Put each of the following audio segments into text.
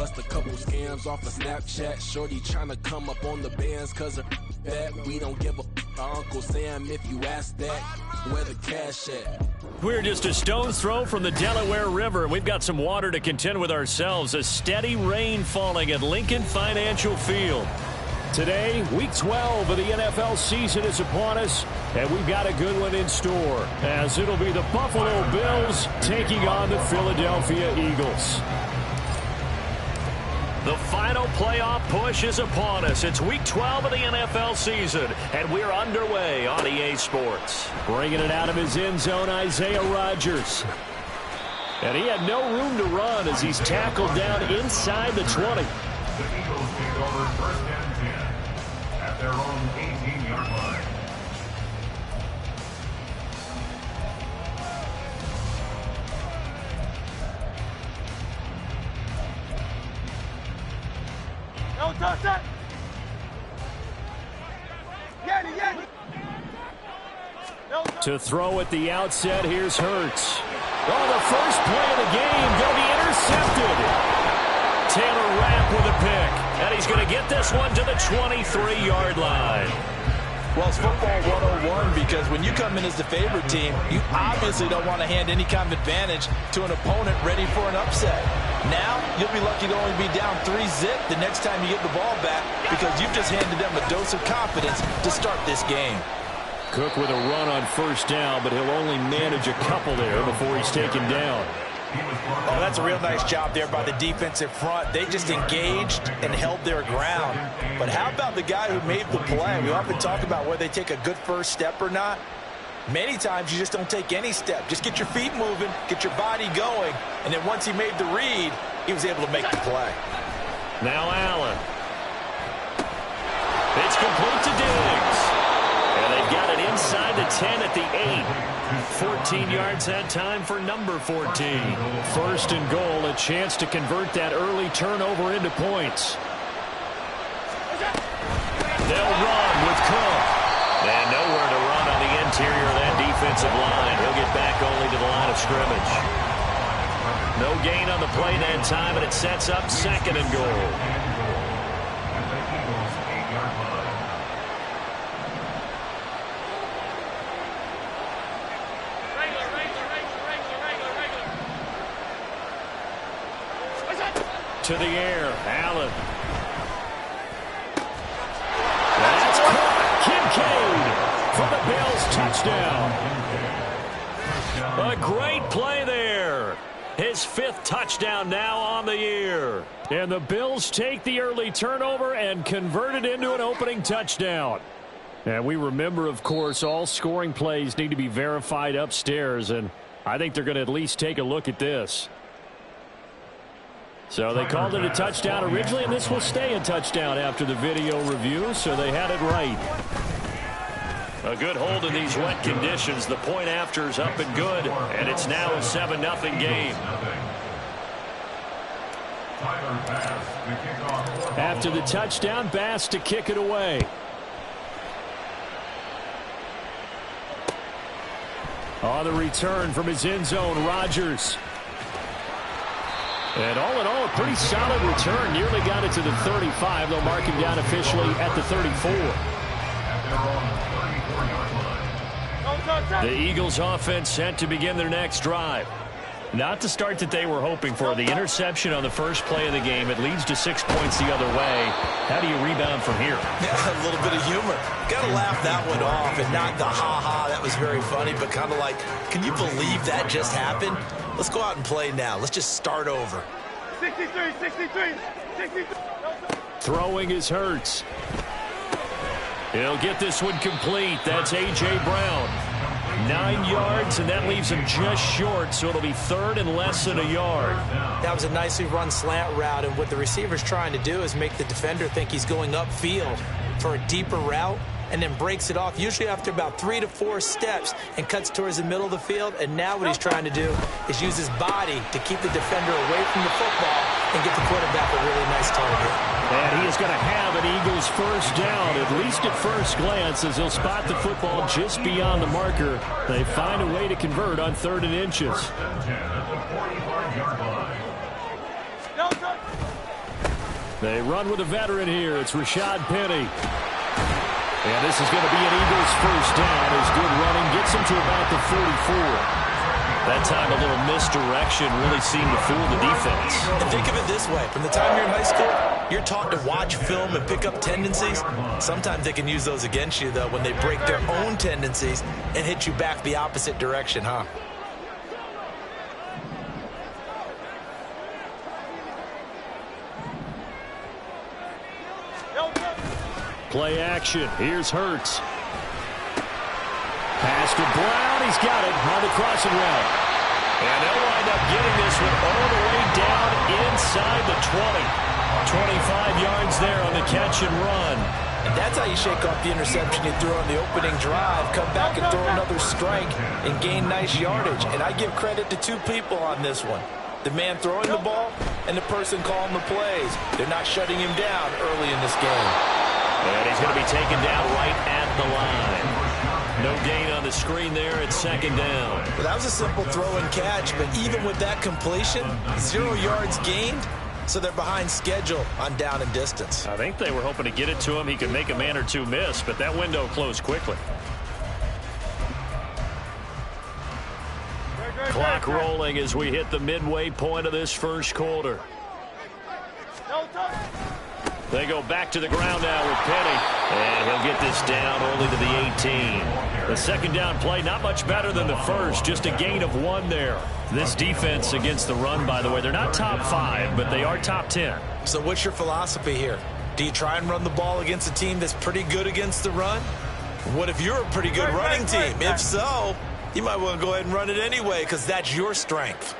Bust a couple scams off of Snapchat. Shorty tryna come up on the bands cause of that. We don't give a Uncle Sam if you ask that. Where the cash at? We're just a stone's throw from the Delaware River. We've got some water to contend with ourselves. A steady rain falling at Lincoln Financial Field. Today, Week 12 of the NFL season is upon us, and we've got a good one in store, as it'll be the Buffalo Bills taking on the Philadelphia Eagles. The final playoff push is upon us. It's Week 12 of the NFL season, and we're underway on EA Sports. Bringing it out of his end zone, Isaiah Rodgers. And he had no room to run as he's tackled down inside the 20. The Eagles take over first and 10 at their own 18-yard line. Don't touch that! To throw at the outset, here's Hurts. Oh, the first play of the game going to be intercepted. Taylor Rapp with a pick, and he's going to get this one to the 23-yard line. Well, it's football 101 because when you come in as the favorite team, you obviously don't want to hand any kind of advantage to an opponent ready for an upset. Now, you'll be lucky to only be down 3-zip the next time you get the ball back because you've just handed them a dose of confidence to start this game. Cook with a run on first down, but he'll only manage a couple there before he's taken down. Oh, that's a real nice job there by the defensive front. They just engaged and held their ground. But how about the guy who made the play? We often talk about whether they take a good first step or not. Many times you just don't take any step. Just get your feet moving, get your body going, and then once he made the read, he was able to make the play. Now Allen. It's complete to Diggs. And they've got it inside the 10 at the 8. 14 yards that time for number 14. First and goal, a chance to convert that early turnover into points. They'll run with Cook. And nowhere to run on the interior of that defensive line. He'll get back only to the line of scrimmage. No gain on the play that time, and it sets up second and goal. To the air, Allen. That's caught. Kincaid for the Bills touchdown. A great play there. His 5th touchdown now on the year. And the Bills take the early turnover and convert it into an opening touchdown. And we remember, of course, all scoring plays need to be verified upstairs, and I think they're going to at least take a look at this. So they called it a touchdown originally, and this will stay a touchdown after the video review, so they had it right. A good hold in these wet conditions. The point after is up and good, and it's now a 7-0 game. After the touchdown, Bass to kick it away. On the return from his end zone, Rodgers. And all in all, a pretty solid return. Nearly got it to the 35. They'll mark him down officially at the 34. The Eagles offense set to begin their next drive. Not the start that they were hoping for. The interception on the first play of the game. It leads to 6 points the other way. How do you rebound from here? Yeah, a little bit of humor. Got to laugh that one off and not the ha-ha. That was very funny, but kind of like, can you believe that just happened? Let's go out and play now. Let's just start over. 63. Throwing is Hurts. He'll get this one complete. That's A.J. Brown. 9 yards, and that leaves him just short, so it'll be third and less than a yard. That was a nicely run slant route, and what the receiver's trying to do is make the defender think he's going upfield for a deeper route, and then breaks it off, usually after about 3 to 4 steps, and cuts towards the middle of the field. And now what he's trying to do is use his body to keep the defender away from the football and get the quarterback a really nice target. And he is going to have an Eagles first down, at least at first glance, as he'll spot the football just beyond the marker. They find a way to convert on 3rd and inches. They run with a veteran here. It's Rashad Penny. And this is going to be an Eagles first down as good running gets them to about the 44. That time a little misdirection really seemed to fool the defense. And think of it this way. From the time you're in high school, you're taught to watch film and pick up tendencies. Sometimes they can use those against you, though, when they break their own tendencies and hit you back the opposite direction, huh? Play action. Here's Hurts. Pass to Brown. He's got it on the crossing route. And they'll wind up getting this one all the way down inside the 20. 25 yards there on the catch and run. And that's how you shake off the interception you threw on the opening drive, come back and throw another strike and gain nice yardage. And I give credit to two people on this one. The man throwing the ball and the person calling the plays. They're not shutting him down early in this game. And he's going to be taken down right at the line. No gain on the screen there at second down. Well, that was a simple throw and catch, but even with that completion, 0 yards gained, so they're behind schedule on down and distance. I think they were hoping to get it to him. He could make a man or two miss, but that window closed quickly. Clock rolling as we hit the midway point of this first quarter. They go back to the ground now with Penny. And he'll get this down only to the 18. The second down play, not much better than the first. Just a gain of 1 there. This defense against the run, by the way, they're not top 5, but they are top 10. So what's your philosophy here? Do you try and run the ball against a team that's pretty good against the run? What if you're a pretty good running team? If so, you might want to go ahead and run it anyway because that's your strength.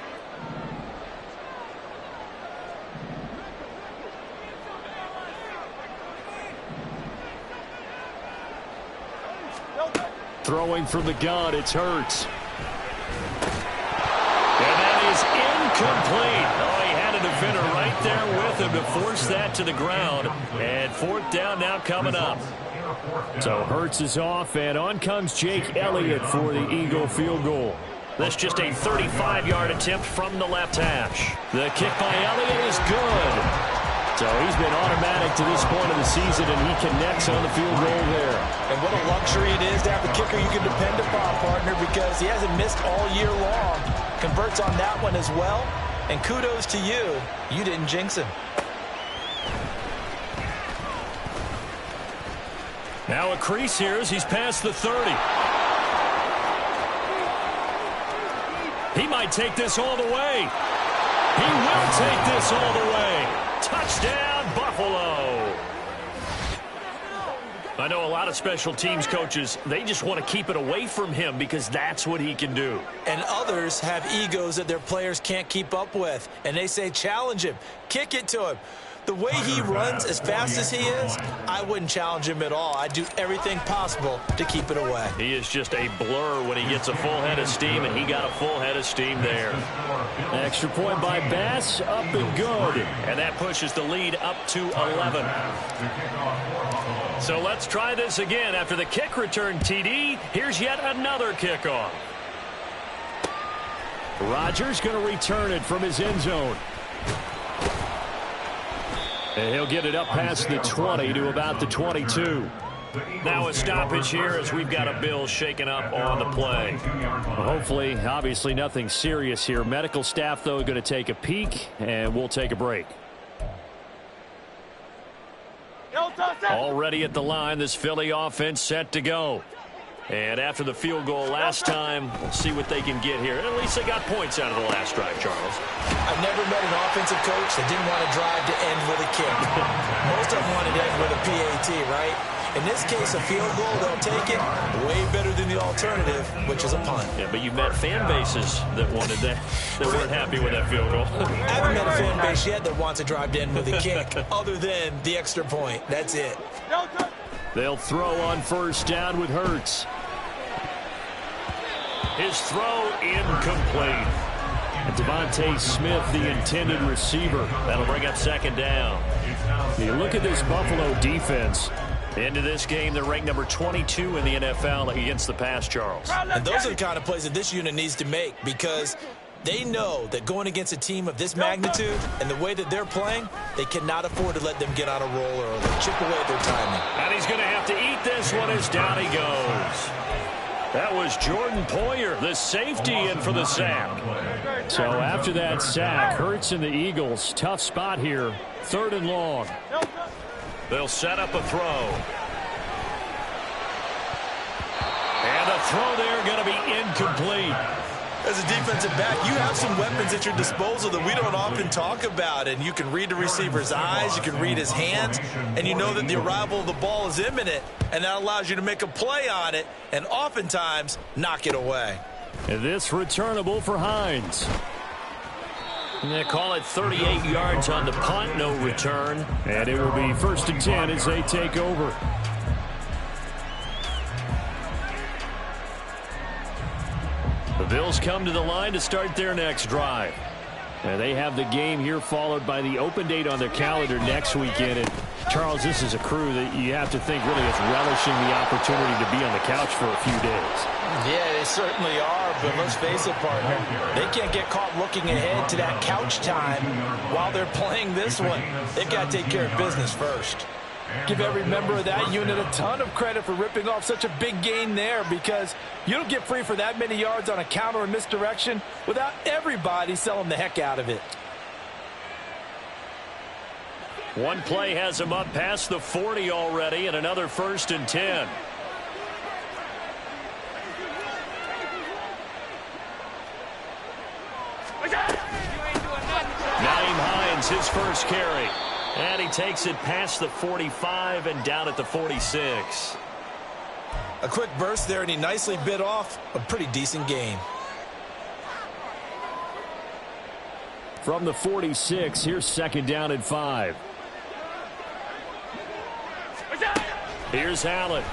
Throwing from the gun, it's Hurts. And that is incomplete. Oh, he had a defender right there with him to force that to the ground. And fourth down now coming up. So Hurts is off, and on comes Jake Elliott for the Eagle field goal. That's just a 35-yard attempt from the left hash. The kick by Elliott is good. So he's been automatic to this point of the season, and he connects on the field goal there. And what a luxury it is to have a kicker you can depend upon, partner, because he hasn't missed all year long. Converts on that one as well. And kudos to you. You didn't jinx him. Now a crease here as he's past the 30. He might take this all the way. He will take this all the way. Touchdown, Buffalo. I know a lot of special teams coaches, they just want to keep it away from him because that's what he can do. And others have egos that their players can't keep up with. And they say, challenge him, kick it to him. The way he runs as fast as he is, I wouldn't challenge him at all. I'd do everything possible to keep it away. He is just a blur when he gets a full head of steam, and he got a full head of steam there. Extra point by Bass, up and good. And that pushes the lead up to 11. So let's try this again. After the kick return TD, here's yet another kickoff. Rodgers going to return it from his end zone. And he'll get it up past the 20 to about the 22. Now a stoppage here as we've got a Bill shaken up on the play. Well, hopefully, obviously nothing serious here. Medical staff, though, going to take a peek, and we'll take a break. Already at the line, this Philly offense set to go. And after the field goal last time, we'll see what they can get here. At least they got points out of the last drive, Charles. I've never met an offensive coach that didn't want to drive to end with a kick. Most of them wanted to end with a PAT, right? In this case, a field goal, they'll take it. Way better than the alternative, which is a punt. Yeah, but you've met fan bases that wanted that, that weren't happy with that field goal. I haven't met a fan base yet that wants to drive to end with a kick, other than the extra point. That's it. They'll throw on first down with Hurts. His throw incomplete. And Devontae Smith, the intended receiver. That'll bring up second down. You look at this Buffalo defense. Into this game, they're ranked number 22 in the NFL against the pass, Charles. And those are the kind of plays that this unit needs to make because They know that going against a team of this magnitude and the way that they're playing, they cannot afford to let them get on a roll early. Chip away at their timing. And he's going to have to eat this one as down he goes. That was Jordan Poyer, the safety, in for the sack. So after that sack, Hurts and the Eagles, tough spot here, 3rd and long. They'll set up a throw. And the throw there going to be incomplete. As a defensive back, you have some weapons at your disposal that we don't often talk about. And you can read the receiver's eyes, you can read his hands, and you know that the arrival of the ball is imminent. And that allows you to make a play on it and oftentimes knock it away. And this returnable for Hines. And they call it 38 yards on the punt, no return. And it will be 1st and 10 as they take over. The Bills come to the line to start their next drive. And they have the game here followed by the open date on their calendar next weekend. And Charles, this is a crew that you have to think really is relishing the opportunity to be on the couch for a few days. Yeah, they certainly are, but let's face it, partner. They can't get caught looking ahead to that couch time while they're playing this one. They've got to take care of business first. Give every member of that unit a ton of credit for ripping off such a big gain there, because you don't get free for that many yards on a counter or misdirection without everybody selling the heck out of it. One play has him up past the 40 already, and another 1st and 10. Nyheim Hines, his first carry. And he takes it past the 45 and down at the 46. A quick burst there, and he nicely bit off a pretty decent gain. From the 46, here's 2nd down and 5. Here's Allen.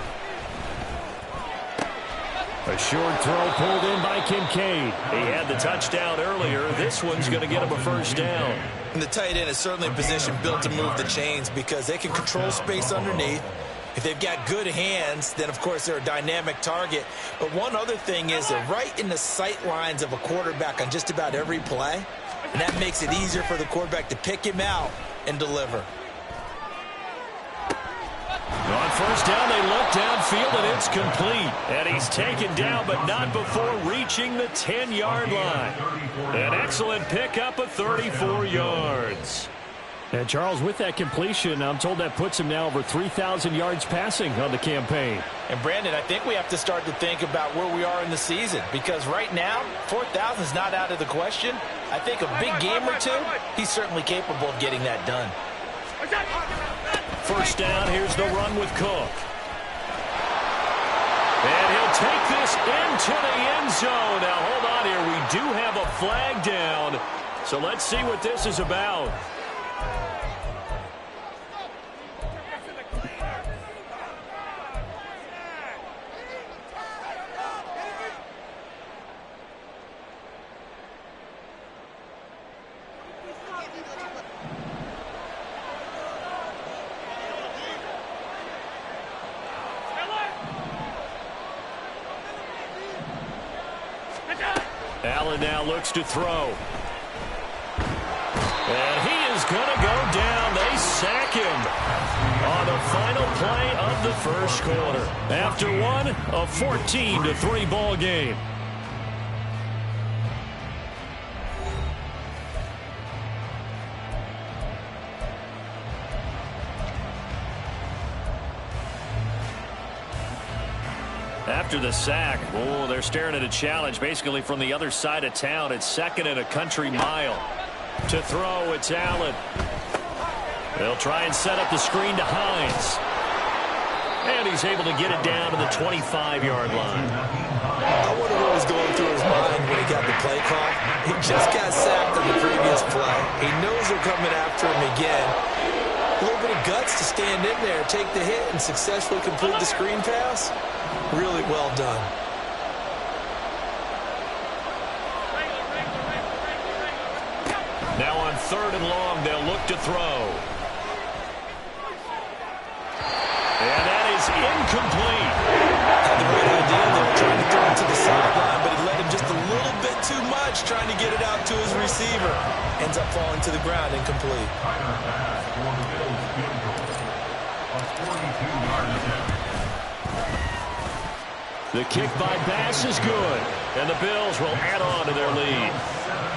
A short throw pulled in by Kincaid. He had the touchdown earlier. This one's going to get him a 1st down. And the tight end is certainly a position built to move the chains because they can control space underneath. If they've got good hands, then, of course, they're a dynamic target. But one other thing is they're right in the sight lines of a quarterback on just about every play. And that makes it easier for the quarterback to pick him out and deliver. On 1st down, they look downfield, and it's complete. And he's taken down, but not before reaching the 10-yard line. An excellent pickup of 34 yards. And, Charles, with that completion, I'm told that puts him now over 3,000 yards passing on the campaign. And, Brandon, I think we have to start to think about where we are in the season, because right now, 4,000 is not out of the question. I think a big game or two, he's certainly capable of getting that done. 1st down, here's the run with Cook. And he'll take this into the end zone. Now, hold on here. We do have a flag down. So let's see what this is about. Allen now looks to throw. And he is going to go down. They sack him on the final play of the 1st quarter. After one, a 14-3 ball game. After the sack, oh, they're staring at a challenge basically from the other side of town. It's 2nd and a country mile. To throw, it's Allen. They'll try and set up the screen to Hines. And he's able to get it down to the 25-yard line. I wonder what was going through his mind when he got the play call. He just got sacked on the previous play. He knows they're coming after him again. A little bit of guts to stand in there, take the hit, and successfully complete the screen pass. Really well done. Now on 3rd and long, they'll look to throw. And that is incomplete. Had the right idea. They were trying to throw it to the sideline, but he let him just a little bit too much, trying to get it receiver. Ends up falling to the ground, incomplete. The kick by Bass is good, and the Bills will add on to their lead.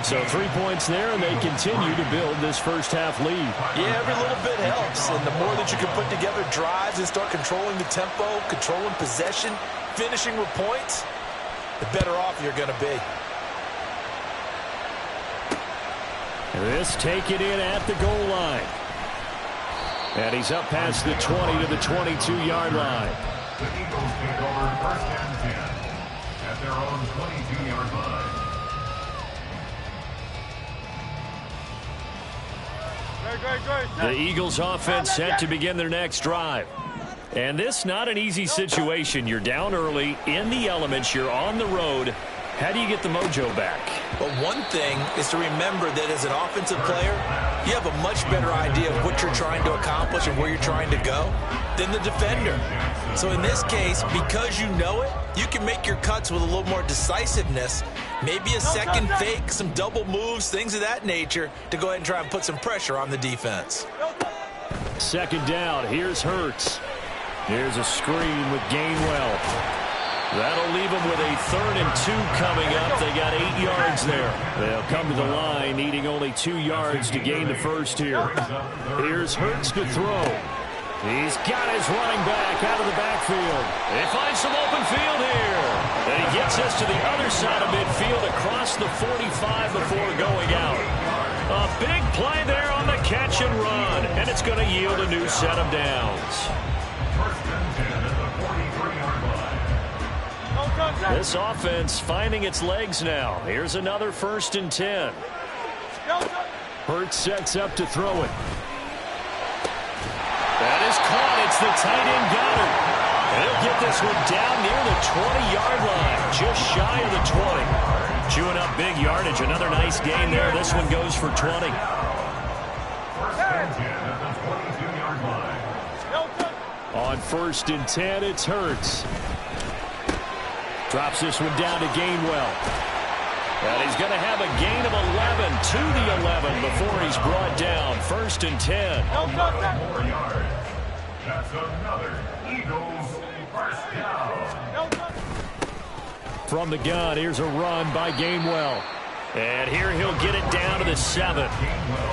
So 3 points there, and they continue to build this first half lead. Yeah, every little bit helps, and the more that you can put together drives and start controlling the tempo, controlling possession, finishing with points, the better off you're going to be. This taken in at the goal line. And he's up past the 20 to the 22-yard line. The Eagles take over 1st and 10 at their own 22-yard line. The Eagles offense set to begin their next drive. And this not an easy situation. You're down early, in the elements, you're on the road. How do you get the mojo back? Well, one thing is to remember that as an offensive player, you have a much better idea of what you're trying to accomplish and where you're trying to go than the defender. So in this case, because you know it, you can make your cuts with a little more decisiveness, maybe a second fake, some double moves, things of that nature, to go ahead and try and put some pressure on the defense. Second down, here's Hurts. Here's a screen with Gainwell. That'll leave them with a 3rd and 2 coming up. They got 8 yards there. They'll come to the line, needing only 2 yards to gain the first here. Here's Hurts to throw. He's got his running back out of the backfield. They find some open field here. And he gets us to the other side of midfield across the 45 before going out. A big play there on the catch and run. And it's going to yield a new set of downs. 1st and 10 at the 43-yard line. This offense finding its legs now. Here's another 1st and 10. Hurts sets up to throw it. That is caught. It's the tight end Goddard. He'll get this one down near the 20-yard line, just shy of the 20. Chewing up big yardage. Another nice gain there. This one goes for 20. 1st and 10 at the 22-yard line. On 1st and 10, it's Hurts. Drops this one down to Gainwell. And he's going to have a gain of 11 to the 11 before he's brought down. 1st and 10. 4 yards. That's another Eagles 1st down. From the gun, here's a run by Gainwell. And here he'll get it down to the 7.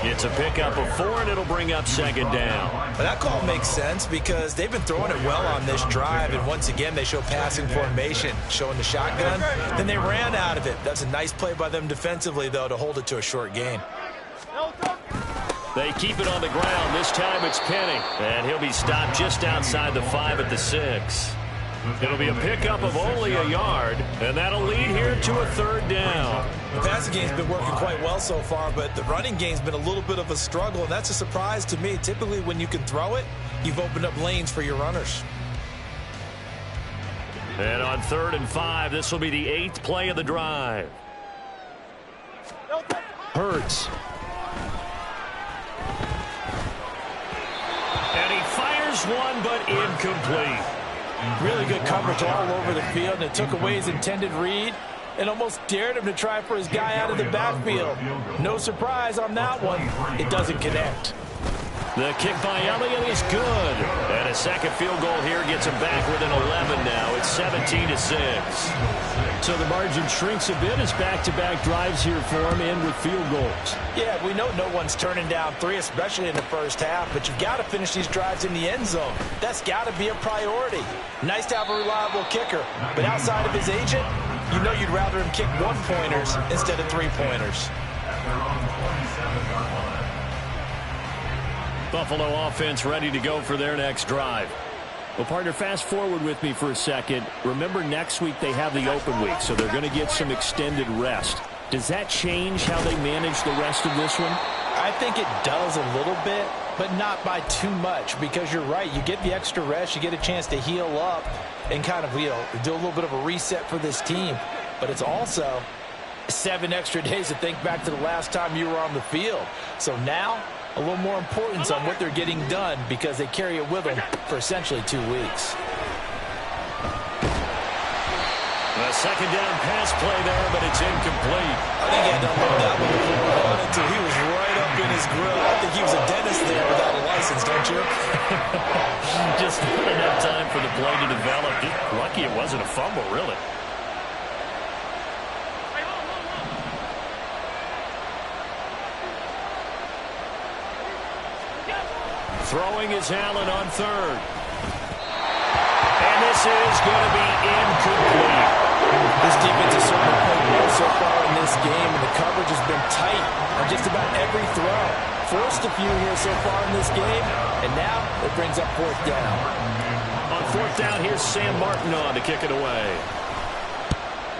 It's a pickup of 4, and it'll bring up 2nd down. But that call makes sense because they've been throwing it well on this drive, and once again they show passing formation, showing the shotgun. Then they ran out of it. That's a nice play by them defensively, though, to hold it to a short gain. They keep it on the ground. This time it's Penny, and he'll be stopped just outside the 5 at the 6. It'll be a pickup of only a yard, and that'll lead here to a 3rd down. The passing game's been working quite well so far, but the running game's been a little bit of a struggle, and that's a surprise to me. Typically, when you can throw it, you've opened up lanes for your runners. And on 3rd and 5, this will be the 8th play of the drive. Hurts. And he fires one, but incomplete. Really good coverage all over the field, and it took away his intended read and almost dared him to try for his guy out of the backfield. No surprise on that one. It doesn't connect. The kick by Elliott is good. And a second field goal here gets him back within 11 now. It's 17-6. So the margin shrinks a bit as back-to-back drives here for him and with field goals. Yeah, we know no one's turning down 3, especially in the first half, but you've got to finish these drives in the end zone. That's got to be a priority. Nice to have a reliable kicker, but outside of his agent, you know you'd rather him kick 1-pointers instead of 3-pointers. Buffalo offense ready to go for their next drive. Well, partner, fast forward with me for a second. Remember, next week they have the open week, so they're going to get some extended rest. Does that change how they manage the rest of this one? I think it does a little bit, but not by too much, because you're right. You get the extra rest, you get a chance to heal up and kind of, do a little bit of a reset for this team. But it's also 7 extra days to think back to the last time you were on the field. So now, a little more importance on what they're getting done because they carry it with them for essentially 2 weeks. The second down pass play there, but it's incomplete. I think he had to unload that one before he wanted to. He was right up in his grill. I think he was a dentist there without a license, don't you? Just not enough time for the play to develop. Just lucky it wasn't a fumble, really. Throwing is Allen on third. And this is going to be incomplete. This defense has certainly played well so far in this game, and the coverage has been tight on just about every throw. Forced a few here so far in this game, and now it brings up fourth down. On fourth down, here's Sam Martin on to kick it away.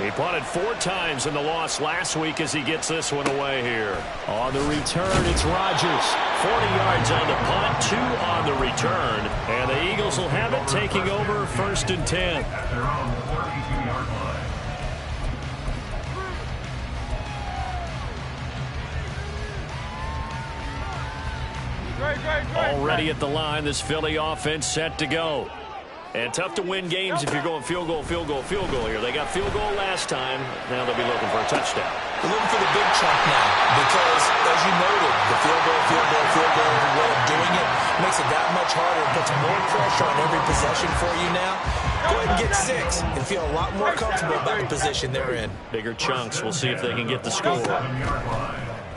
He punted 4 times in the loss last week as he gets this one away here. On the return, it's Rodgers. 40 yards on the punt, 2 on the return. And the Eagles will have it, taking over 1st and 10. At their own 42-yard line. Already at the line, this Philly offense set to go. And tough to win games if you're going field goal, field goal, field goal here. They got field goal last time. Now they'll be looking for a touchdown. They're looking for the big chunk now because, as you noted, the field goal way of doing it makes it that much harder and puts more pressure on every possession for you now. Go ahead and get 6 and feel a lot more comfortable about the position they're in. Bigger chunks. We'll see if they can get the score.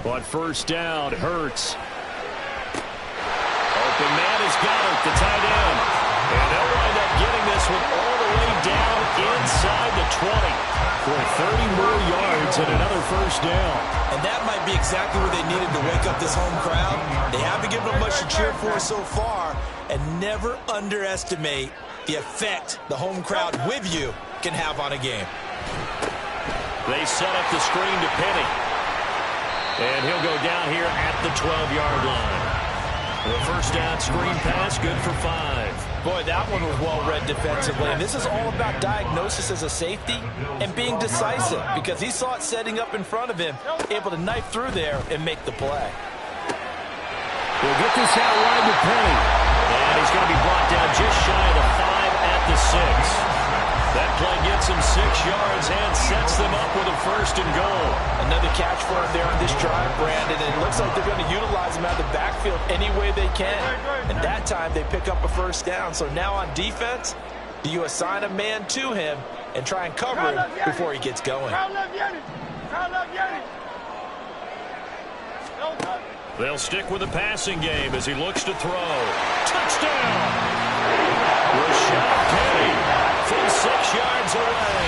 But first down, Hurts. Open man has got it, the tight end. And they'll wind up getting this one all the way down inside the 20 for 30 more yards and another first down. And that might be exactly what they needed to wake up this home crowd. They haven't given them much to cheer for so far, and never underestimate the effect the home crowd with you can have on a game. They set up the screen to Penny. And he'll go down here at the 12-yard line. The first down screen pass, good for 5. Boy, that one was well read defensively. And this is all about diagnosis as a safety and being decisive because he saw it setting up in front of him, able to knife through there and make the play. We'll get this out wide to Penny. And he's going to be brought down just shy of the 5 at the 6. That play gets him 6 yards and sets them up with a first and goal. Another catch for him there on this drive, Brandon, and it looks like they're going to utilize him out of the backfield any way they can. And that time they pick up a first down. So now on defense, do you assign a man to him and try and cover him before he gets going? They'll stick with the passing game as he looks to throw. Touchdown! Rashad Penny from 6 yards away.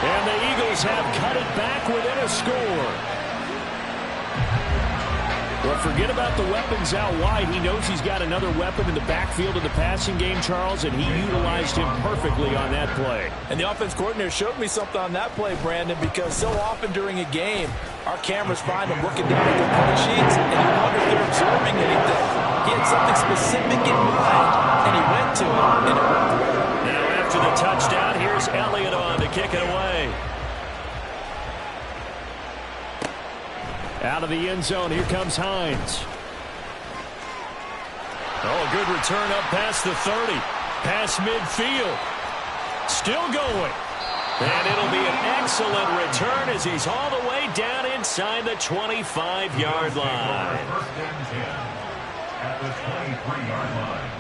And the Eagles have cut it back within a score. Well, forget about the weapons out wide. He knows he's got another weapon in the backfield of the passing game, Charles, and he utilized him perfectly on that play. And the offense coordinator showed me something on that play, Brandon, because so often during a game, our cameras find him looking down at their play sheets, and you wonder if they're absorbing anything. He had something specific in mind, and he went to it, and it worked well. Now after the touchdown, here's Elliott on to kick it away. Out of the end zone, here comes Hines. Oh, a good return up past the 30. Past midfield. Still going. And it'll be an excellent return as he's all the way down inside the 25-yard line. First and 10 at the 23-yard line.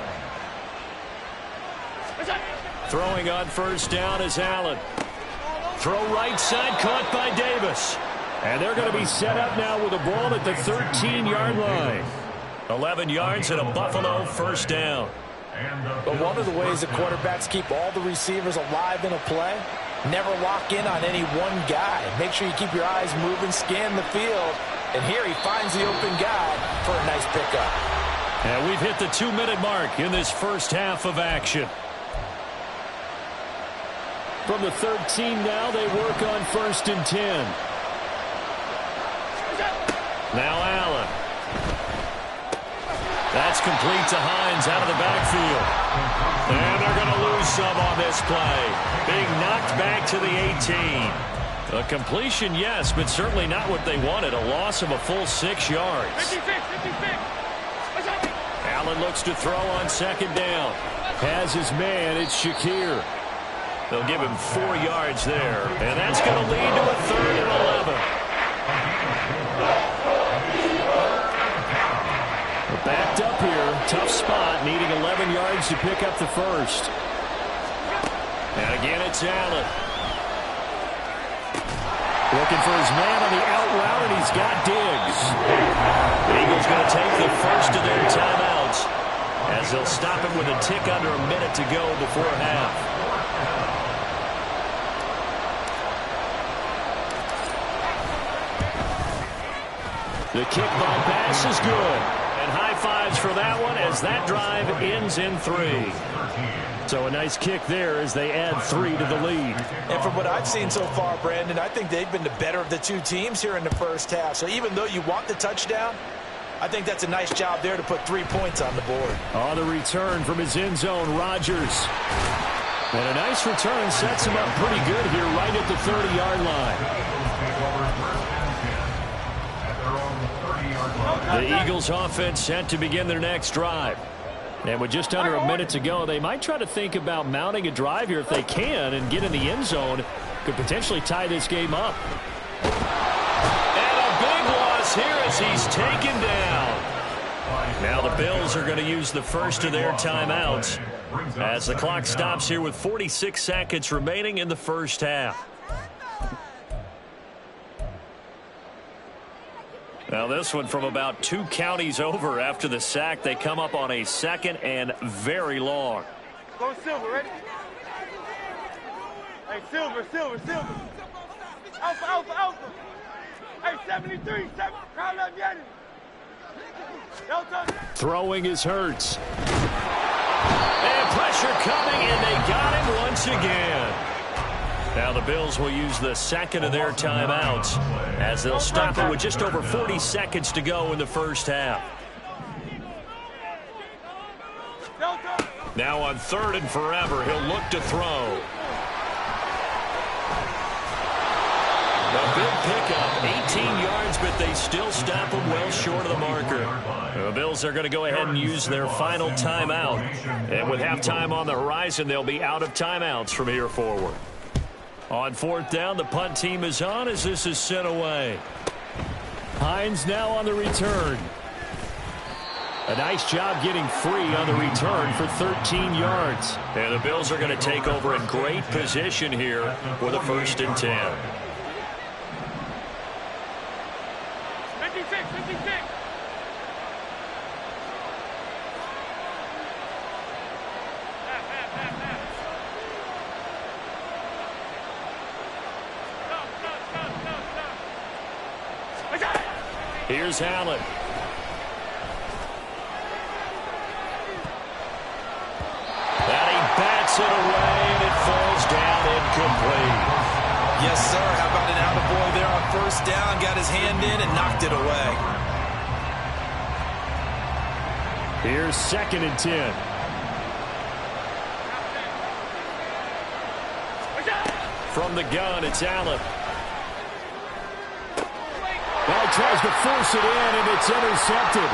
Throwing on first down is Allen. Throw right side, caught by Davis. And they're going to be set up now with a ball at the 13-yard line. 11 yards and a Buffalo first down. But one of the ways that quarterbacks keep all the receivers alive in a play, never lock in on any one guy. Make sure you keep your eyes moving, scan the field. And here he finds the open guy for a nice pickup. And we've hit the 2-minute mark in this first half of action. From the 13 now, they work on first and 10. Now Allen. That's complete to Hines out of the backfield. And they're going to lose some on this play. Being knocked back to the 18. A completion, yes, but certainly not what they wanted. A loss of a full 6 yards. Allen looks to throw on second down. Has his man, it's Shakir. They'll give him 4 yards there, and that's going to lead to a 3rd and 11. We're backed up here. Tough spot, needing 11 yards to pick up the first. And again, it's Allen. Looking for his man on the out route, and he's got Diggs. The Eagles going to take the first of their timeouts as they'll stop him with a tick under a minute to go before half. The kick by pass is good. And high fives for that one as that drive ends in 3. So a nice kick there as they add 3 to the lead. And from what I've seen so far, Brandon, I think they've been the better of the 2 teams here in the first half. So even though you want the touchdown, I think that's a nice job there to put 3 points on the board. On the return from his end zone, Rodgers. And a nice return sets him up pretty good here right at the 30-yard line. The Eagles offense set to begin their next drive. And with just under a minute to go, they might try to think about mounting a drive here if they can and get in the end zone. Could potentially tie this game up. And a big loss here as he's taken down. Now the Bills are going to use the first of their timeouts as the clock stops here with 46 seconds remaining in the first half. Now this one from about 2 counties over after the sack. They come up on a 2nd and very long. Go Silver, ready? Hey, Silver. Alpha. Hey, 73, crowd up, get it. Throwing is Hurts. And pressure coming, and they got him once again. Now the Bills will use the 2nd of their timeouts as they'll stop it with just over 40 seconds to go in the first half. Now on 3rd and forever, he'll look to throw. A big pickup, 18 yards, but they still stop him well short of the marker. The Bills are going to go ahead and use their final timeout. And with halftime on the horizon, they'll be out of timeouts from here forward. On 4th down, the punt team is on as this is sent away. Hines now on the return. A nice job getting free on the return for 13 yards. And the Bills are going to take over in great position here with a 1st and 10. 56. Here's Allen. And he bats it away, and it falls down incomplete. Yes, sir. How about an attaboy there on 1st down? Got his hand in and knocked it away. Here's 2nd and 10. From the gun, it's Allen. Now he tries to force it in, and it's intercepted.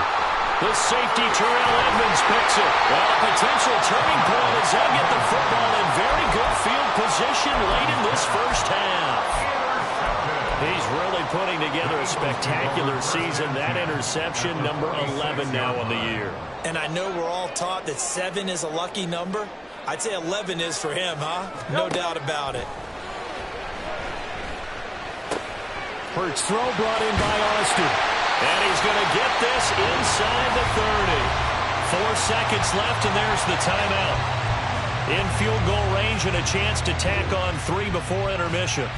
The safety, Terrell Edmonds, picks it. Well, a potential turning point as they'll get the football in very good field position late in this first half. He's really putting together a spectacular season. That interception, number 11 now on the year. And I know we're all taught that 7 is a lucky number. I'd say 11 is for him, huh? No doubt about it. Hurts throw brought in by Austin. And he's going to get this inside the 30. 4 seconds left, and there's the timeout. In field goal range and a chance to tack on 3 before intermission.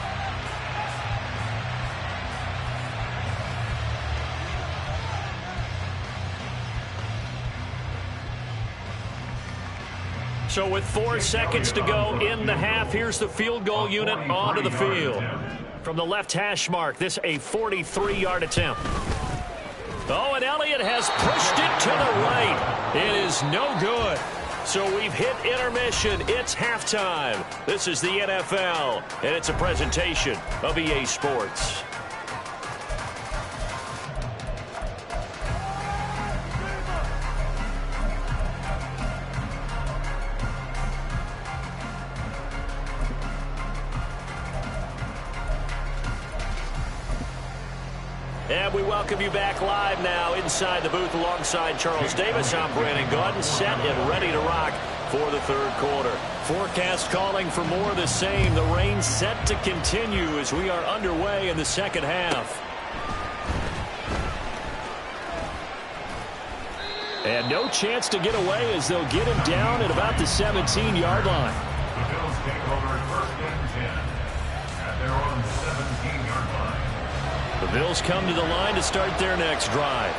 So with 4 seconds to go in the half, here's the field goal unit onto the field. From the left hash mark, this a 43-yard attempt. Oh, and Elliott has pushed it to the right. It is no good. So we've hit intermission. It's halftime. This is the NFL, and it's a presentation of EA Sports. And we welcome you back live now inside the booth alongside Charles Davis. I'm Brandon Gaudin, set and ready to rock for the third quarter. Forecast calling for more of the same. The rain set to continue as we are underway in the second half. And no chance to get away as they'll get him down at about the 17-yard line. The Bills take over first and 10 at their own 17-yard line. The Bills come to the line to start their next drive.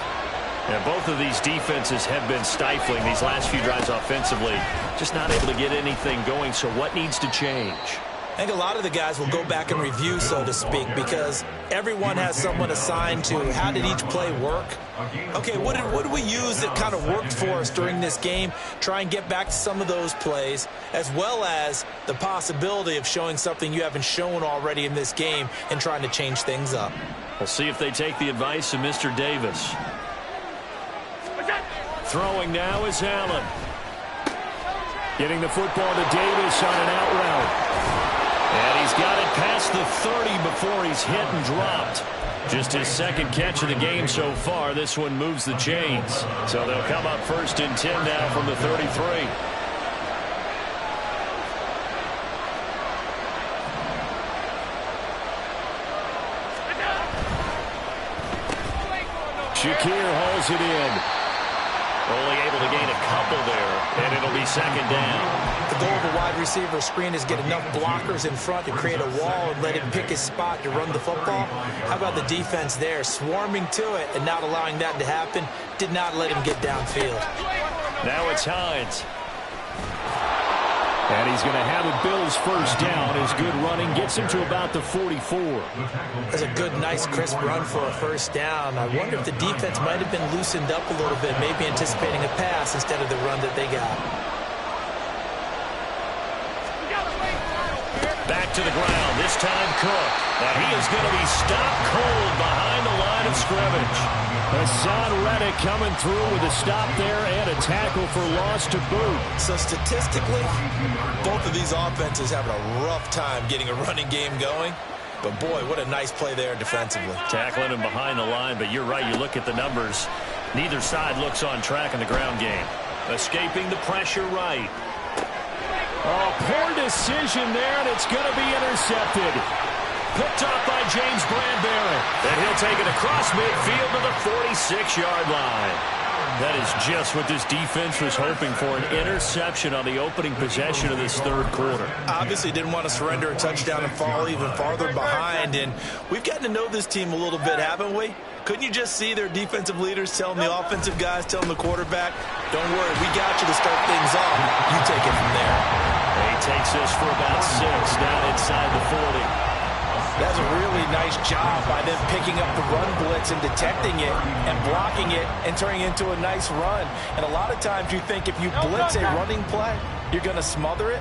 And both of these defenses have been stifling these last few drives offensively. Just not able to get anything going, so what needs to change? I think a lot of the guys will go back and review, so to speak, because everyone has someone assigned to how did each play work. Okay, what did we use that kind of worked for us during this game? Try and get back to some of those plays, as well as the possibility of showing something you haven't shown already in this game and trying to change things up. We'll see if they take the advice of Mr. Davis. Throwing now is Allen. Getting the football to Davis on an out route. And he's got it past the 30 before he's hit and dropped. Just his second catch of the game so far. This one moves the chains. So they'll come up first and 10 now from the 33. Shakir hauls it in. Only able to gain a couple there, and it'll be second down. The goal of a wide receiver screen is get enough blockers in front to create a wall and let him pick his spot to run the football. How about the defense there, swarming to it and not allowing that to happen? Did not let him get downfield. Now it's Hines. And he's going to have a Bills first down. His good running gets him to about the 44. That's a good, nice, crisp run for a first down. I wonder if the defense might have been loosened up a little bit, maybe anticipating a pass instead of the run that they got. Back to the ground, this time Cook. And he is going to be stopped cold behind the line of scrimmage. Hassan Reddick coming through with a stop there and a tackle for loss to boot. So statistically, both of these offenses having a rough time getting a running game going. But boy, what a nice play there defensively. Tackling him behind the line, but you're right, you look at the numbers. Neither side looks on track in the ground game. Escaping the pressure right. Oh, poor decision there, and it's going to be intercepted. Picked up by James Bradbury. And he'll take it across midfield to the 46-yard line. That is just what this defense was hoping for, an interception on the opening possession of this third quarter. Obviously didn't want to surrender a touchdown and fall even farther behind. And we've gotten to know this team a little bit, haven't we? Couldn't you just see their defensive leaders telling the offensive guys, telling the quarterback, don't worry, we got you to start things off. You take it from there. He takes this for about 6 down inside the 40. That's a really nice job by them picking up the run blitz and detecting it and blocking it and turning it into a nice run. And a lot of times you think if you blitz a running play, you're going to smother it.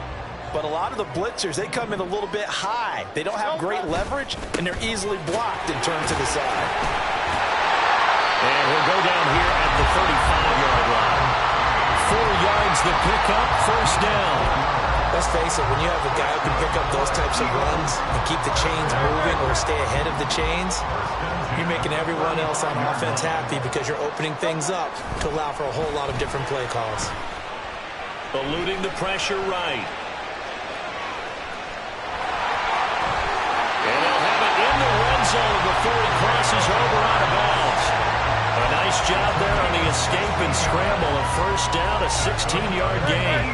But a lot of the blitzers, they come in a little bit high. They don't have great leverage, and they're easily blocked and turned to the side. And he'll go down here at the 35-yard line. 4 yards the pickup, first down. Let's face it, when you have a guy who can pick up those types of runs and keep the chains moving or stay ahead of the chains, you're making everyone else on offense happy because you're opening things up to allow for a whole lot of different play calls. Eluding the pressure right. And they'll have it in the red zone before he crosses over out of bounds. A nice job there on the escape and scramble. A first down, a 16-yard gain.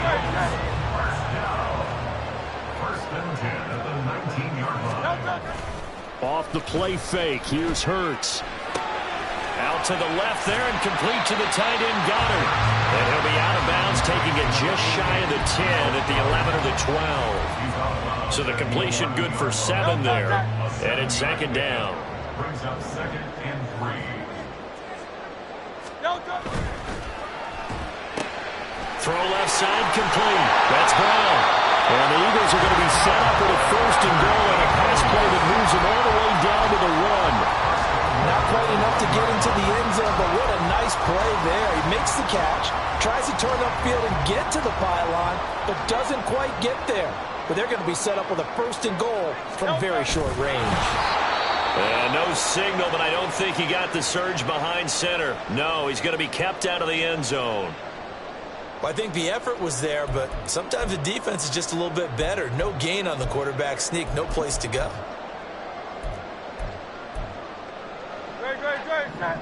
Off the play fake, here's Hurts. Out to the left there and complete to the tight end Goddard. And he'll be out of bounds, taking it just shy of the 10 at the 11 or the 12. So the completion good for 7 there. And it's second down. Brings up second and 3. Throw left side complete. That's Brown. And the Eagles are going to be set up with a first and goal and a pass play that moves them all the way down to the 1. Not quite enough to get into the end zone, but what a nice play there. He makes the catch, tries to turn upfield and get to the pylon, but doesn't quite get there. But they're going to be set up with a first and goal from very short range. And no signal, but I don't think he got the surge behind center. No, he's going to be kept out of the end zone. Well, I think the effort was there, but sometimes the defense is just a little bit better. No gain on the quarterback sneak, no place to go. Great, set.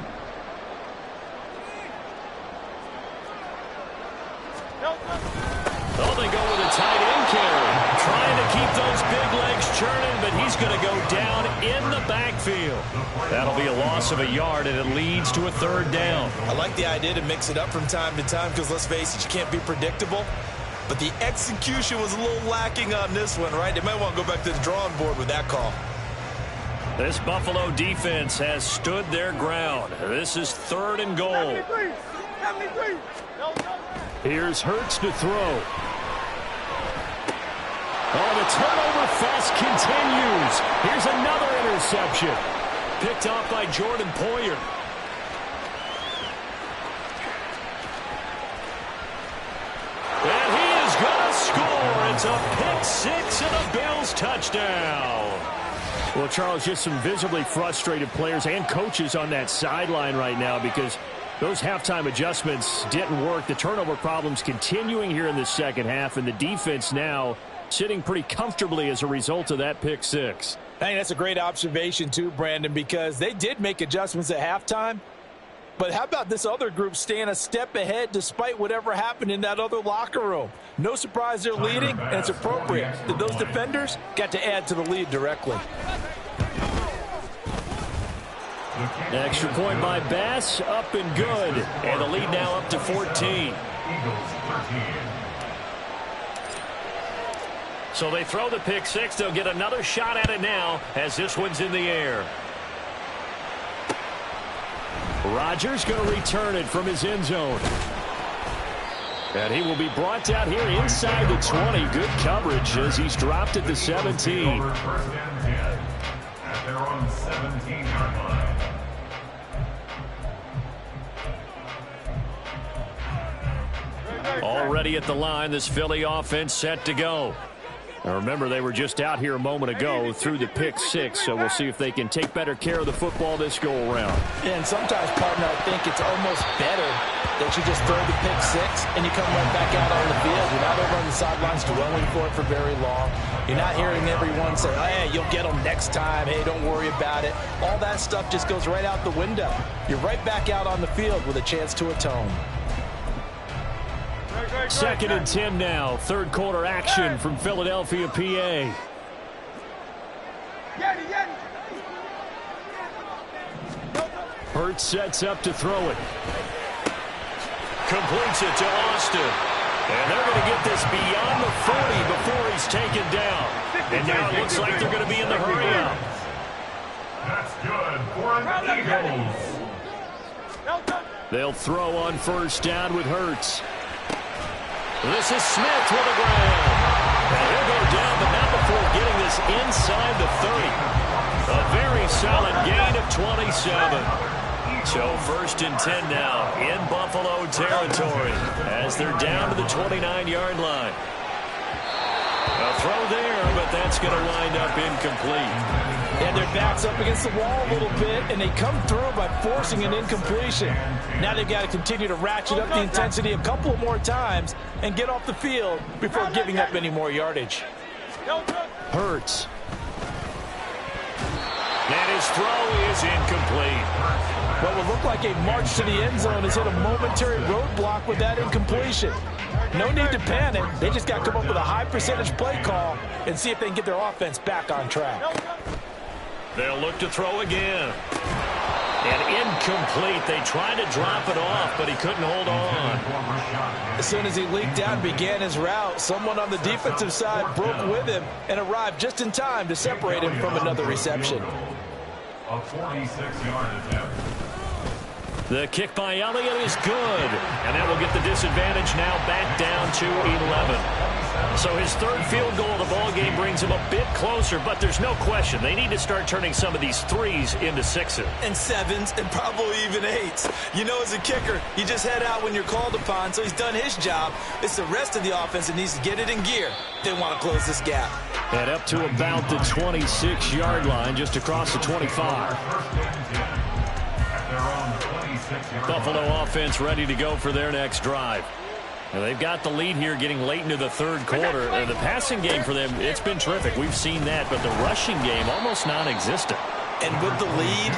Oh, they go with a tight end carry. Trying to keep those big legs churning, but he's going to go down in the backfield. That'll be a loss of a yard, and it leads to a third down. I like the idea to mix it up from time to time because, let's face it, you can't be predictable. But the execution was a little lacking on this one, right? They might want to go back to the drawing board with that call. This Buffalo defense has stood their ground. This is 3rd and goal. 73. Here's Hurts to throw. Oh, the turnover fest continues. Here's another interception. Picked off by Jordan Poyer. And he is going to score. It's a pick-6 and a Bills touchdown. Well, Charles, just some visibly frustrated players and coaches on that sideline right now because those halftime adjustments didn't work. The turnover problems continuing here in the second half, and the defense now sitting pretty comfortably as a result of that pick-6. I think that's a great observation too, Brandon, because they did make adjustments at halftime. But how about this other group staying a step ahead despite whatever happened in that other locker room? No surprise they're leading, and it's appropriate that those defenders got to add to the lead directly. Extra point by Bass, up and good. And the lead now up to 14. So they throw the pick-6. They'll get another shot at it now as this one's in the air. Rodgers going to return it from his end zone. And he will be brought down here inside the 20. Good coverage as he's dropped at the 17. At their own 17-yard line. Already at the line, this Philly offense set to go. Now remember, they were just out here a moment ago through the pick-6, so we'll see if they can take better care of the football this go-around. Yeah, and sometimes, partner, I think it's almost better that you just throw the pick-6 and you come right back out on the field. You're not over on the sidelines dwelling for it for very long. You're not hearing everyone say, hey, you'll get them next time. Hey, don't worry about it. All that stuff just goes right out the window. You're right back out on the field with a chance to atone. 2nd and 10 now. Third quarter action from Philadelphia, PA. Hurts sets up to throw it. Completes it to Austin. And they're going to get this beyond the 40 before he's taken down. And now it looks like they're going to be in the hurry-up. That's good for an Eagles. They'll throw on first down with Hurts. This is Smith with a grab. And he'll go down, but not before getting this inside the 30. A very solid gain of 27. So 1st and 10 now in Buffalo territory as they're down to the 29-yard line. A throw there, but that's going to wind up incomplete. And their back's up against the wall a little bit, and they come through by forcing an incompletion. Now they've got to continue to ratchet up the intensity a couple more times and get off the field before giving up any more yardage. Hurts. And his throw is incomplete. What would look like a march to the end zone has hit a momentary roadblock with that incompletion. No need to panic. They just got to come up with a high percentage play call and see if they can get their offense back on track. They'll look to throw again. And incomplete. They tried to drop it off, but he couldn't hold on. As soon as he leaked out and began his route, someone on the defensive side broke with him and arrived just in time to separate him from another reception. A 46-yard attempt. The kick by Elliott is good. And that will get the disadvantage now back down to 11. So his third field goal of the ball game brings him a bit closer, but there's no question they need to start turning some of these threes into sixes. And sevens, and probably even eights. You know, as a kicker, you just head out when you're called upon, so he's done his job. It's the rest of the offense that needs to get it in gear. They want to close this gap. And up to about the 26-yard line, just across the 25. Buffalo offense ready to go for their next drive. Now they've got the lead here getting late into the third quarter. The passing game for them, it's been terrific. We've seen that, but the rushing game almost non-existent. And with the lead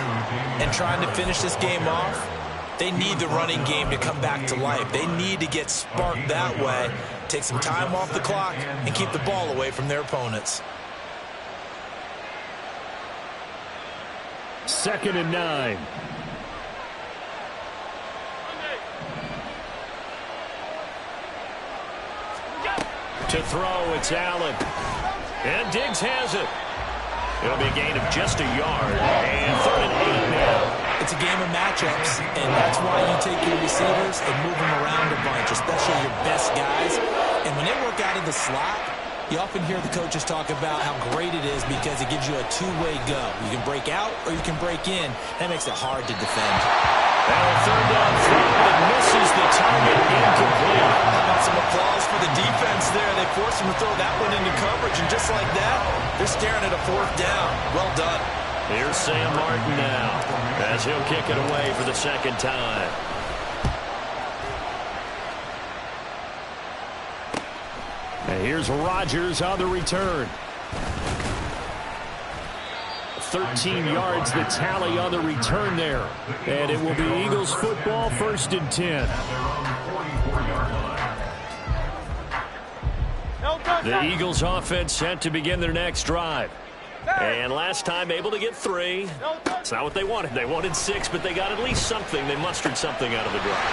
and trying to finish this game off, they need the running game to come back to life. They need to get sparked that way, take some time off the clock, and keep the ball away from their opponents. 2nd and 9. To throw, it's Allen. And Diggs has it. It'll be a gain of just a yard. And 3rd and 8 now. It's a game of matchups, and that's why you take your receivers and move them around a bunch, especially your best guys. And when they work out of the slot, you often hear the coaches talk about how great it is because it gives you a two-way go. You can break out or you can break in. That makes it hard to defend. And a 3rd down throw that misses the target, incomplete. How about some applause for the defense there? They forced him to throw that one into coverage, and just like that, they're staring at a 4th down. Well done. Here's Sam Martin now as he'll kick it away for the 2nd time. And here's Rodgers on the return. 13 yards the tally on the return there. And it will be Eagles football, 1st and 10. The Eagles offense set to begin their next drive. And last time able to get 3. It's not what they wanted. They wanted 6, but they got at least something. They mustered something out of the drive.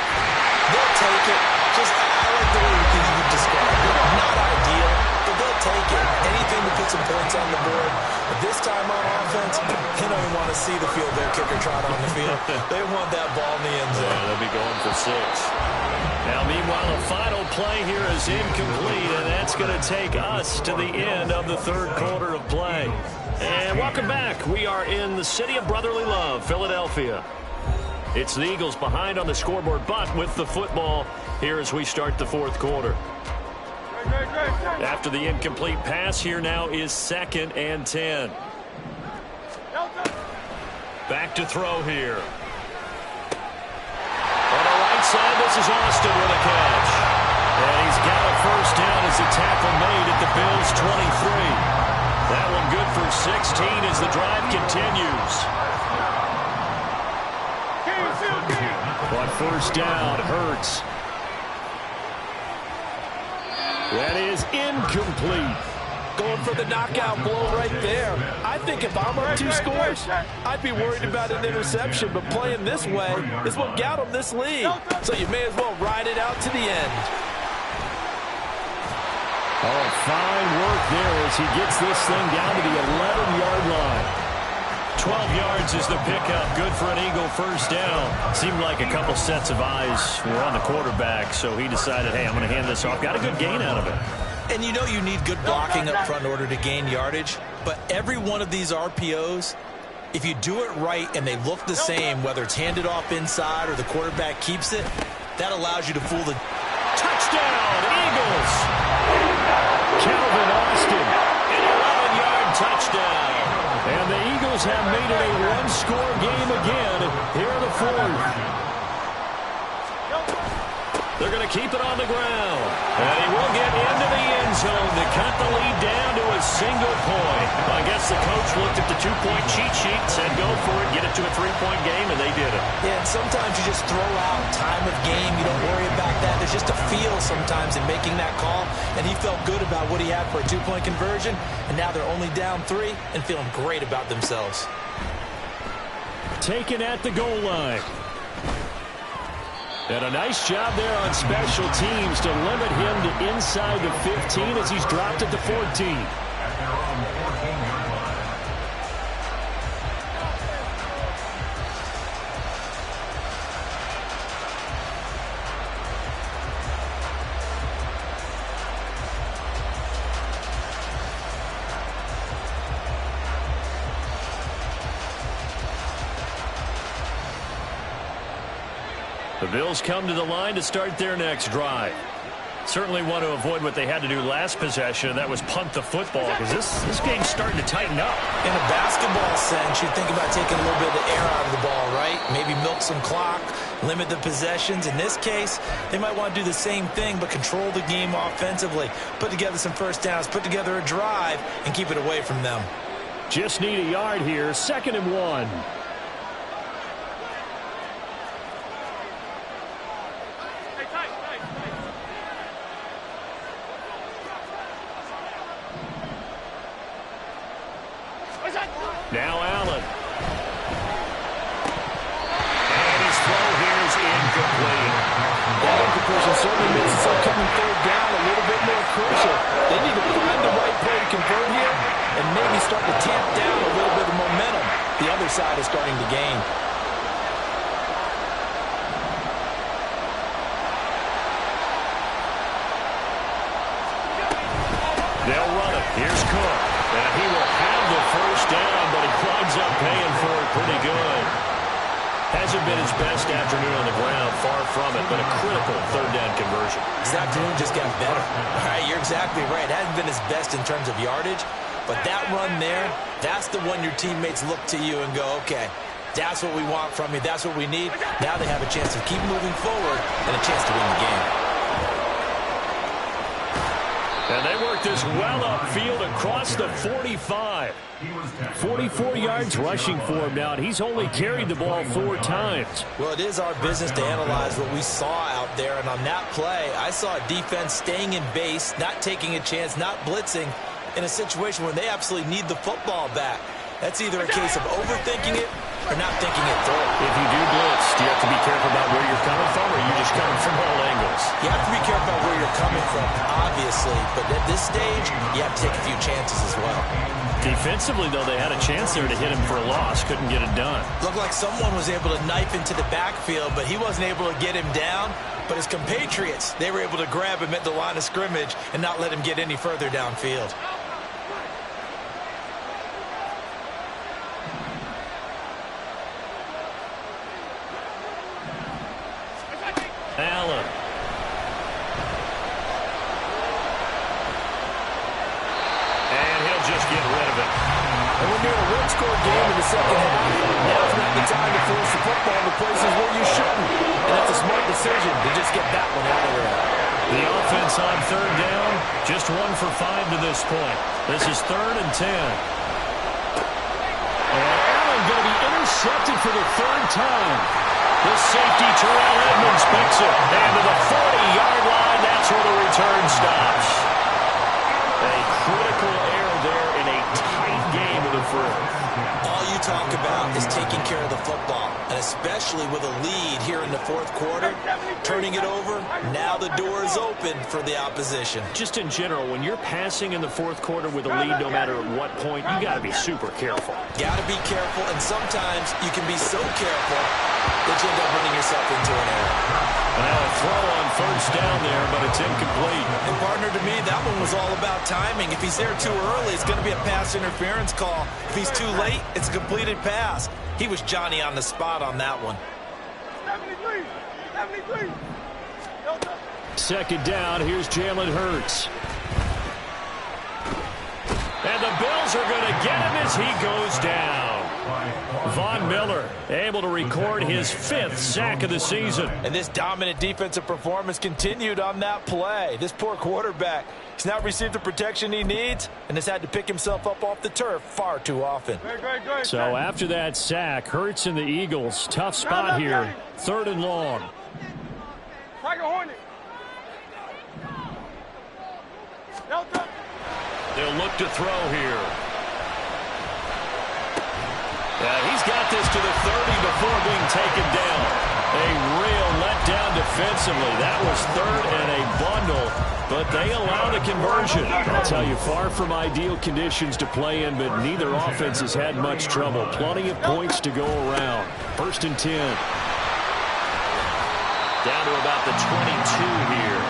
They'll take it. Just, I like the way you described it. Not ideal, but they'll take it. Anything to put some points on the board. But this time on offense, they don't even want to see the field goal kicker trot on the field. They want that ball in the end zone. Yeah, they'll be going for 6. Now, meanwhile, the final play here is incomplete, and that's going to take us to the end of the 3rd quarter of play. And welcome back. We are in the city of brotherly love, Philadelphia. It's the Eagles behind on the scoreboard, but with the football here as we start the 4th quarter. After the incomplete pass, here now is 2nd and 10. Back to throw here. On the right side, this is Austin with a catch. And he's got a 1st down as the tackle made at the Bills' 23. That one good for 16 as the drive continues. But 1st down hurts. That is incomplete. Going for the knockout blow right there. I think if I'm up 2 scores, I'd be worried about an interception, but playing this way is what got him this lead. So you may as well ride it out to the end. Oh, fine work there as he gets this thing down to the 11-yard line. 12 yards is the pickup. Good for an Eagle 1st down. Seemed like a couple sets of eyes were on the quarterback, so he decided, hey, I'm going to hand this off. Got a good gain out of it. And you know you need good blocking up front in order to gain yardage, but every one of these RPOs, if you do it right and they look the same, whether it's handed off inside or the quarterback keeps it, that allows you to fool the... Touchdown, Eagles! Calvin Austin, an 11-yard touchdown. And the Eagles have made it a 1-score game again here in the 4th. They're going to keep it on the ground. And he will get into the end zone to cut the lead down to a single point. I guess the coach looked at the 2-point cheat sheet, said go for it, get it to a 3-point game, and they did it. Yeah, and sometimes you just throw out time of game. You don't worry about that. There's just a feel sometimes in making that call. And he felt good about what he had for a 2-point conversion. And now they're only down 3 and feeling great about themselves. Taken at the goal line. And a nice job there on special teams to limit him to inside the 15 as he's dropped at the 14. The Bills come to the line to start their next drive. Certainly want to avoid what they had to do last possession. That was punt the football, because this game's starting to tighten up. In a basketball sense, you think about taking a little bit of the air out of the ball, right? Maybe milk some clock, limit the possessions. In this case, they might want to do the same thing, but control the game offensively. Put together some first downs, put together a drive, and keep it away from them. Just need a yard here, 2nd and 1. Now Allen. And his throw here is incomplete. That incompletion certainly makes this upcoming 3rd down a little bit more crucial. They need to find the right play to convert here and maybe start to tamp down a little bit of momentum the other side is starting to gain. They'll run it. Here's Cook. And he will have the first down, but he climbs up paying for it pretty good. Hasn't been his best afternoon on the ground, far from it, but a critical 3rd down conversion. This afternoon just got better. All right, you're exactly right. It hasn't been his best in terms of yardage, but that run there, that's the one your teammates look to you and go, okay, that's what we want from you. That's what we need. Now they have a chance to keep moving forward and a chance to win the game. And they work this well upfield across the 45. 44 yards rushing for him now, and he's only carried the ball 4 times. Well, it is our business to analyze what we saw out there, and on that play, I saw a defense staying in base, not taking a chance, not blitzing, in a situation where they absolutely need the football back. That's either a case of overthinking it or not thinking it through. If you do blitz, do you have to be careful about where you're coming from, or are you just coming from all angles? You have to be careful about where you're coming from, obviously, but at this stage, you have to take a few chances as well. Defensively, though, they had a chance there to hit him for a loss. Couldn't get it done. Looked like someone was able to knife into the backfield, but he wasn't able to get him down. But his compatriots, they were able to grab him at the line of scrimmage and not let him get any further downfield. Allen. And he'll just get rid of it. And when you're in a one-score game in the second half, now's not the time to force the football to places where you shouldn't. And that's a smart decision to just get that one out of there. The offense on 3rd down, just 1 for 5 to this point. This is 3rd and 10. And Allen going to be intercepted for the 3rd time. The safety, Terrell Edmonds, picks it. And to the 40-yard line, that's where the return stops. A critical error there in a tight game of the 4th. All you talk about is taking care of the football, and especially with a lead here in the 4th quarter, turning it over, now the door is open for the opposition. Just in general, when you're passing in the 4th quarter with a lead, no matter at what point, you got to be super careful. Got to be careful, and sometimes you can be so careful that you end up running yourself into an error. Now a throw on 1st down there, but it's incomplete. And partner, to me, that one was all about timing. If he's there too early, it's going to be a pass interference call. If he's too late, it's a completed pass. He was Johnny on the spot on that one. 73. 2nd down, here's Jalen Hurts. And the Bills are going to get him as he goes down. Von Miller able to record his 5th sack of the season. And this dominant defensive performance continued on that play. This poor quarterback, he's not received the protection he needs and has had to pick himself up off the turf far too often. So after that sack, Hurts and the Eagles, tough spot here, 3rd and long. They'll look to throw here. He's got this to the 30 before being taken down. A real letdown defensively. That was 3rd and a bundle, but they allow the conversion. I'll tell you, far from ideal conditions to play in, but neither offense has had much trouble. Plenty of points to go around. 1st and 10. Down to about the 22 here.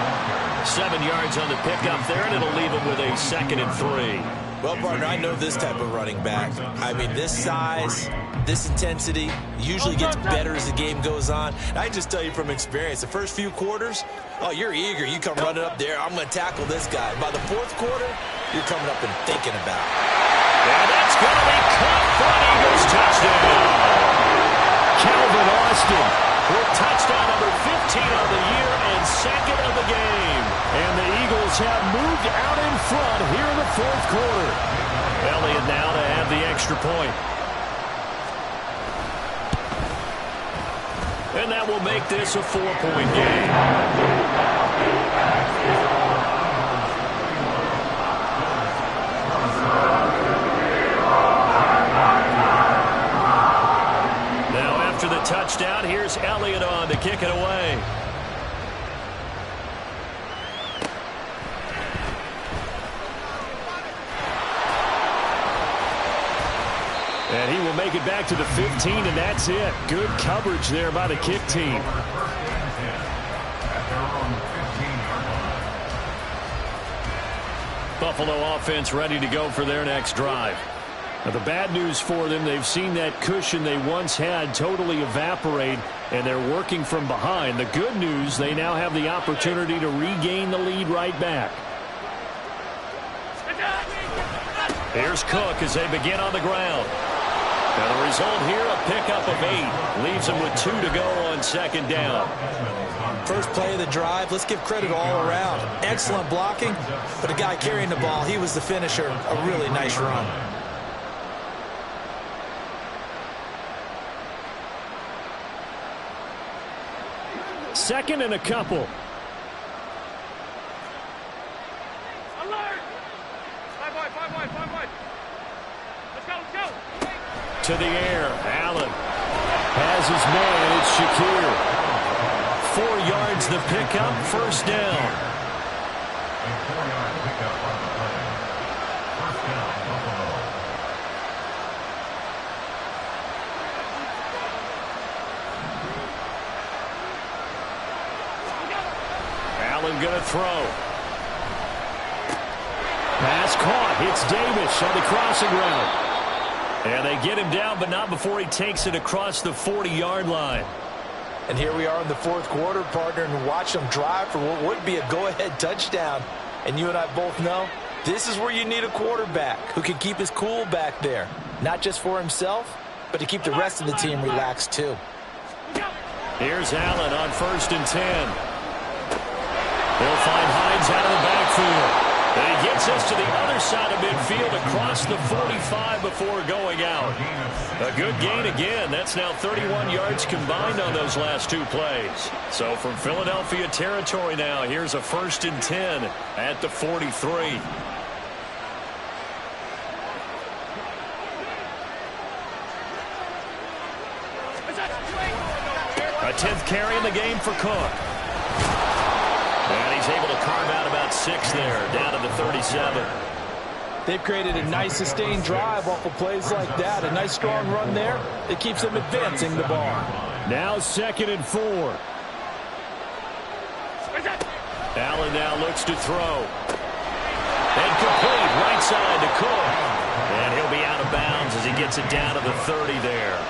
7 yards on the pickup there, and it'll leave him with a 2nd and 3. Well, partner, I know this type of running back. I mean, this size, This intensity usually gets better as the game goes on. I just tell you from experience, the first few quarters, oh, you're eager. You come running up there, I'm going to tackle this guy. By the fourth quarter, you're coming up and thinking about it. And that's going to be caught for an Eagles touchdown. Calvin Austin with touchdown number 15 on the year and second of the game. And the Eagles have moved out in front here in the fourth quarter. Elliott now to have the extra point. And that will make this a 4-point game. Now after the touchdown, here's Elliott on to kick it away. And he will make it back to the 15, and that's it. Good coverage there by the kick team. Buffalo offense ready to go for their next drive. Now, the bad news for them, they've seen that cushion they once had totally evaporate, and they're working from behind. The good news, they now have the opportunity to regain the lead right back. Here's Cook as they begin on the ground. Now the result here, a pickup of 8. Leaves them with 2 to go on second down. First play of the drive, let's give credit all around. Excellent blocking, but the guy carrying the ball, he was the finisher. A really nice run. Second and a couple. Alert! 5 wide. Let's go. To the air, Allen has his man, it's Shakir. 4 yards the pickup, first down. A 4-yard pickup on the play. First down, Buffalo. Allen gonna throw. Pass caught, hits Davis on the crossing route. And they get him down, but not before he takes it across the 40-yard line. And here we are in the fourth quarter, partner, and watch them drive for what would be a go-ahead touchdown. And you and I both know this is where you need a quarterback who can keep his cool back there. Not just for himself, but to keep the rest of the team relaxed too. Here's Allen on 1st and 10. He'll find Hines out of the backfield. And he gets us to the other side of midfield across the 45 before going out. A good gain again. That's now 31 yards combined on those last 2 plays. So from Philadelphia territory now, here's a 1st and 10 at the 43. A 10th carry in the game for Cook. And he's able to carve out about 6 there, down to the 37. They've created a nice sustained drive off of plays like that. A nice strong run there. It keeps them advancing the ball. Now 2nd and 4. Allen now looks to throw. And complete right side to Cook. And he'll be out of bounds as he gets it down to the 30 there.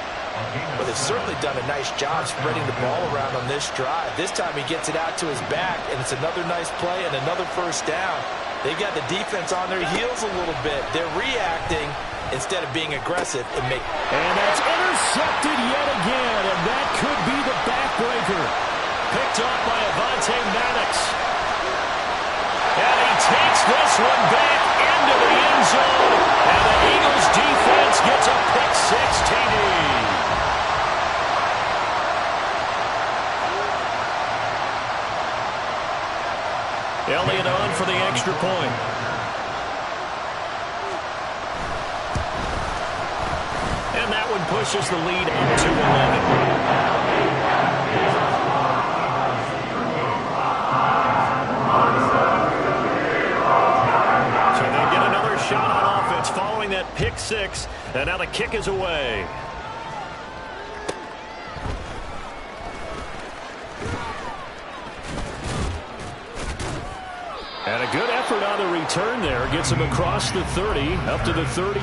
But they've certainly done a nice job spreading the ball around on this drive. This time he gets it out to his back, and it's another nice play and another first down. They've got the defense on their heels a little bit. They're reacting instead of being aggressive. And that's intercepted yet again, and that could be the backbreaker. Picked off by Avonte Maddox. And he takes this one back into the end zone, and the Eagles defense gets a pick-6 TD. Elliott on for the extra point. And that one pushes the lead up to 11. So they get another shot on offense following that pick-6, and now the kick is away. And a good effort on the return there. Gets him across the 30, up to the 33.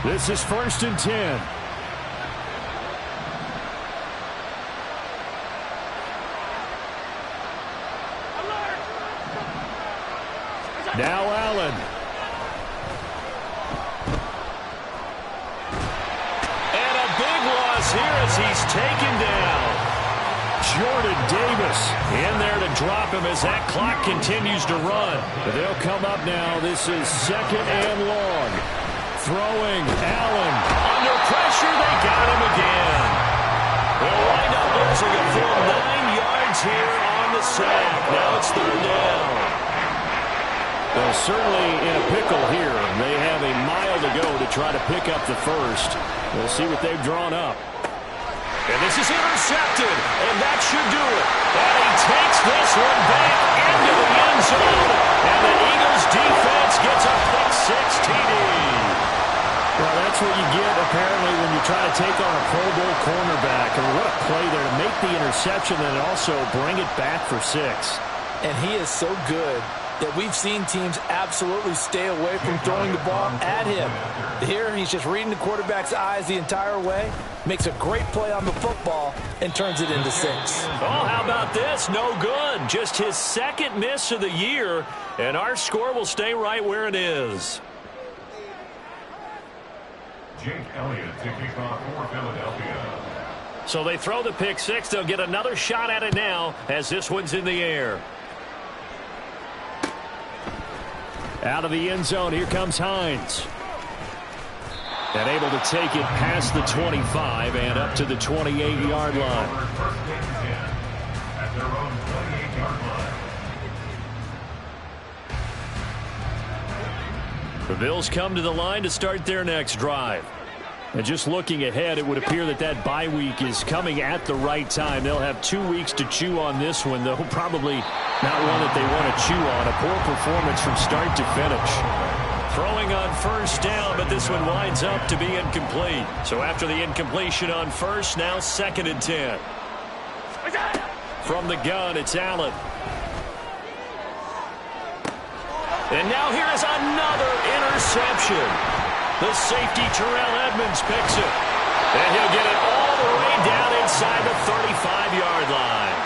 This is 1st and 10. Now Allen. And a big loss here as he's taken down. Jordan Davis in there to drop him as that clock continues to run. But they'll come up now. This is 2nd and long. Throwing Allen. Under pressure, they got him again. They'll wind up losing a full 9 yards here on the sack. Now it's 3rd down. Well, certainly in a pickle here. They have a mile to go to try to pick up the first. We'll see what they've drawn up. And this is intercepted, and that should do it. And he takes this one back into the end zone, and the Eagles defense gets a pick-6 TD. Well, that's what you get, apparently, when you try to take on a Pro Bowl cornerback. And what a play there to make the interception and also bring it back for 6. And he is so good that we've seen teams absolutely stay away from throwing the ball at him. Here, he's just reading the quarterback's eyes the entire way, makes a great play on the football, and turns it into 6. Oh, how about this? No good. Just his 2nd miss of the year, and our score will stay right where it is. Jake Elliott to kick off for Philadelphia. So they throw the pick-6. They'll get another shot at it now as this one's in the air. Out of the end zone, here comes Hines. And able to take it past the 25 and up to the 28-yard line. At their own 28-yard line. The Bills come to the line to start their next drive. And just looking ahead, it would appear that that bye week is coming at the right time. They'll have 2 weeks to chew on this one, though probably not one that they want to chew on. A poor performance from start to finish. Throwing on 1st down, but this one winds up to be incomplete. So after the incompletion on 1st, now 2nd and 10. From the gun, it's Allen. And now here is another interception. The safety, Terrell Edmunds, picks it. And he'll get it all the way down inside the 35-yard line.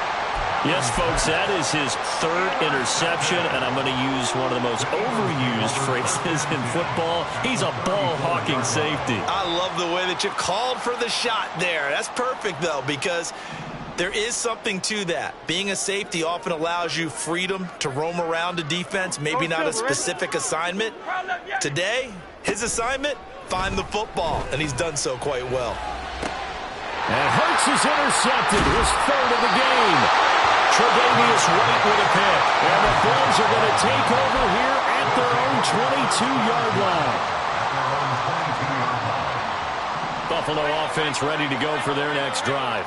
Yes, folks, that is his 3rd interception, and I'm going to use one of the most overused phrases in football. He's a ball-hawking safety. I love the way that you called for the shot there. That's perfect, though, because there is something to that. Being a safety often allows you freedom to roam around the defense, maybe not a specific assignment. Today, his assignment, find the football, and he's done so quite well. And Hurts is intercepted, his 3rd of the game. Tre'Davious White with a pick. And the Bills are going to take over here at their own 22-yard line. Buffalo offense ready to go for their next drive.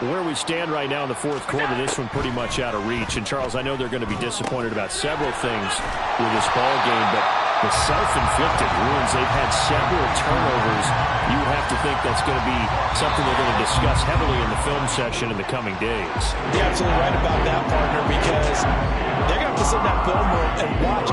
Where we stand right now in the 4th quarter, this one pretty much out of reach. And, Charles, I know they're going to be disappointed about several things with this ball game, but the self-inflicted wounds, they've had several turnovers. You have to think that's going to be something they're going to discuss heavily in the film session in the coming days. You're absolutely right about that, partner, because they're going to have to sit in that film room and watch